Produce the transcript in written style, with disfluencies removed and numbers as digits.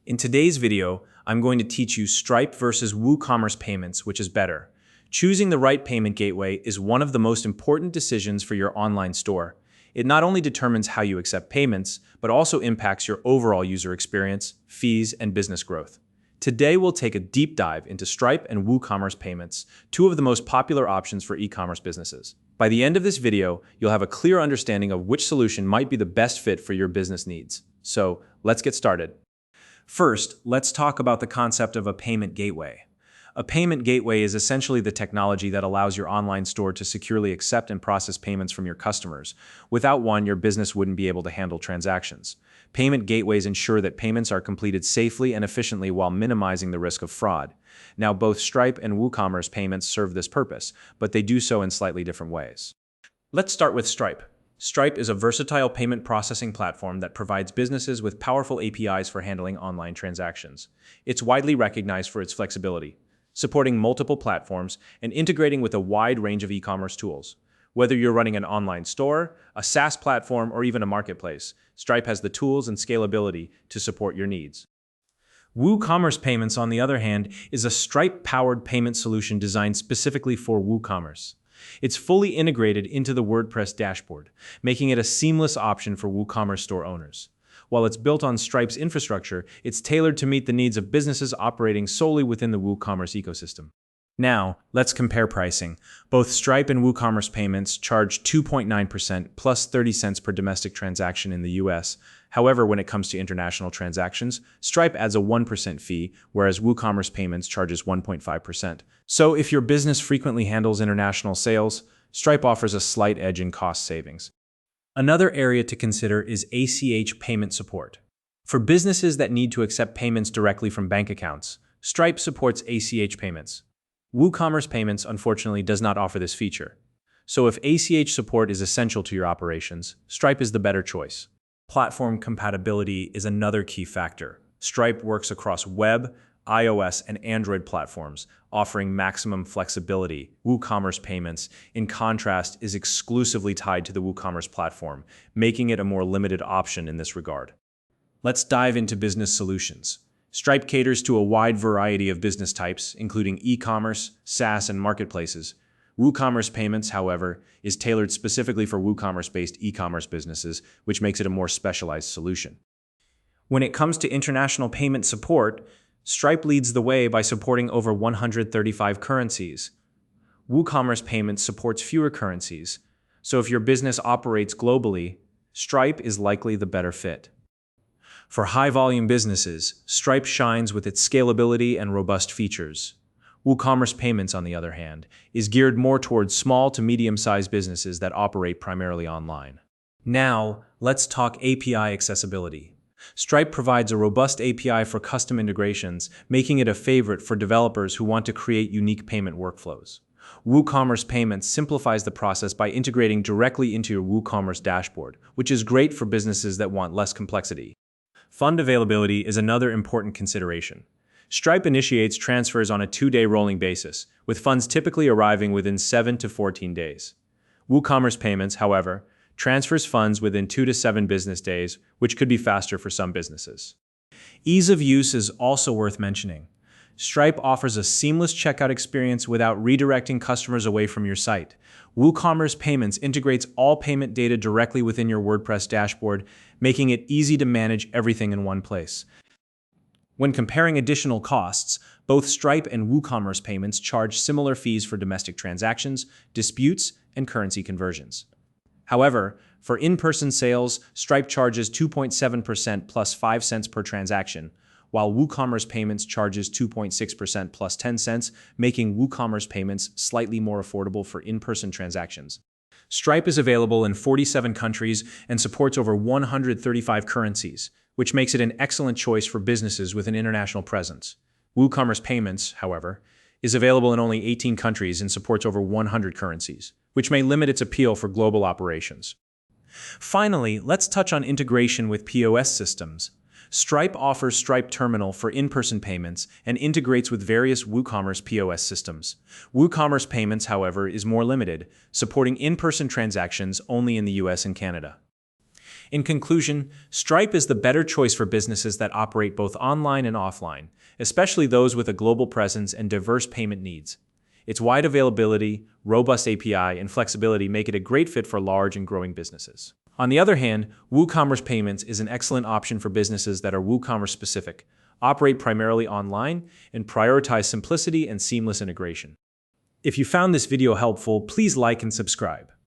In today's video, I'm going to teach you Stripe versus Woocommerce payments, which is better. Choosing the right payment gateway is one of the most important decisions for your online store. It not only determines how you accept payments, but also impacts your overall user experience, fees, and business growth. Today, we'll take a deep dive into Stripe and Woocommerce payments, two of the most popular options for e-commerce businesses. By the end of this video, you'll have a clear understanding of which solution might be the best fit for your business needs. So, let's get started. First, let's talk about the concept of a payment gateway. A payment gateway is essentially the technology that allows your online store to securely accept and process payments from your customers. Without one, your business wouldn't be able to handle transactions. Payment gateways ensure that payments are completed safely and efficiently while minimizing the risk of fraud. Now, both Stripe and WooCommerce payments serve this purpose, but they do so in slightly different ways. Let's start with Stripe. Stripe is a versatile payment processing platform that provides businesses with powerful APIs for handling online transactions. It's widely recognized for its flexibility, supporting multiple platforms and integrating with a wide range of e-commerce tools. Whether you're running an online store, a SaaS platform, or even a marketplace, Stripe has the tools and scalability to support your needs. WooCommerce Payments, on the other hand, is a Stripe-powered payment solution designed specifically for WooCommerce. It's fully integrated into the WordPress dashboard, making it a seamless option for WooCommerce store owners. While it's built on Stripe's infrastructure, it's tailored to meet the needs of businesses operating solely within the WooCommerce ecosystem. Now, let's compare pricing. Both Stripe and WooCommerce payments charge 2.9% plus 30 cents per domestic transaction in the US. However, when it comes to international transactions, Stripe adds a 1% fee, whereas WooCommerce payments charges 1.5%. So if your business frequently handles international sales, Stripe offers a slight edge in cost savings. Another area to consider is ACH Payment Support. For businesses that need to accept payments directly from bank accounts, Stripe supports ACH payments. WooCommerce payments, unfortunately, does not offer this feature. So if ACH support is essential to your operations, Stripe is the better choice. Platform compatibility is another key factor. Stripe works across web, iOS, and Android platforms, offering maximum flexibility. WooCommerce payments, in contrast, is exclusively tied to the WooCommerce platform, making it a more limited option in this regard. Let's dive into business solutions. Stripe caters to a wide variety of business types, including e-commerce, SaaS, and marketplaces. WooCommerce payments, however, is tailored specifically for WooCommerce-based e-commerce businesses, which makes it a more specialized solution. When it comes to international payment support, Stripe leads the way by supporting over 135 currencies. WooCommerce payments supports fewer currencies, so if your business operates globally, Stripe is likely the better fit. For high-volume businesses, Stripe shines with its scalability and robust features. WooCommerce payments, on the other hand, is geared more towards small to medium-sized businesses that operate primarily online. Now, let's talk API accessibility. Stripe provides a robust API for custom integrations, making it a favorite for developers who want to create unique payment workflows. WooCommerce payments simplifies the process by integrating directly into your WooCommerce dashboard, which is great for businesses that want less complexity. Fund availability is another important consideration. Stripe initiates transfers on a 2-day rolling basis, with funds typically arriving within 7 to 14 days. WooCommerce payments, however, transfers funds within 2 to 7 business days, which could be faster for some businesses. Ease of use is also worth mentioning. Stripe offers a seamless checkout experience without redirecting customers away from your site. WooCommerce payments integrates all payment data directly within your WordPress dashboard, making it easy to manage everything in one place. When comparing additional costs, both Stripe and WooCommerce payments charge similar fees for domestic transactions, disputes, and currency conversions. However, for in-person sales, Stripe charges 2.7% plus 5 cents per transaction, while WooCommerce payments charges 2.6% plus 10 cents, making WooCommerce payments slightly more affordable for in-person transactions. Stripe is available in 47 countries and supports over 135 currencies, which makes it an excellent choice for businesses with an international presence. WooCommerce payments, however, is available in only 18 countries and supports over 100 currencies, which may limit its appeal for global operations. Finally, let's touch on integration with POS systems. Stripe offers Stripe Terminal for in-person payments and integrates with various WooCommerce POS systems. WooCommerce payments, however, is more limited, supporting in-person transactions only in the US and Canada. In conclusion, Stripe is the better choice for businesses that operate both online and offline, especially those with a global presence and diverse payment needs. Its wide availability, robust API, and flexibility make it a great fit for large and growing businesses. On the other hand, Woocommerce Payments is an excellent option for businesses that are Woocommerce specific, operate primarily online, and prioritize simplicity and seamless integration. If you found this video helpful, please like and subscribe.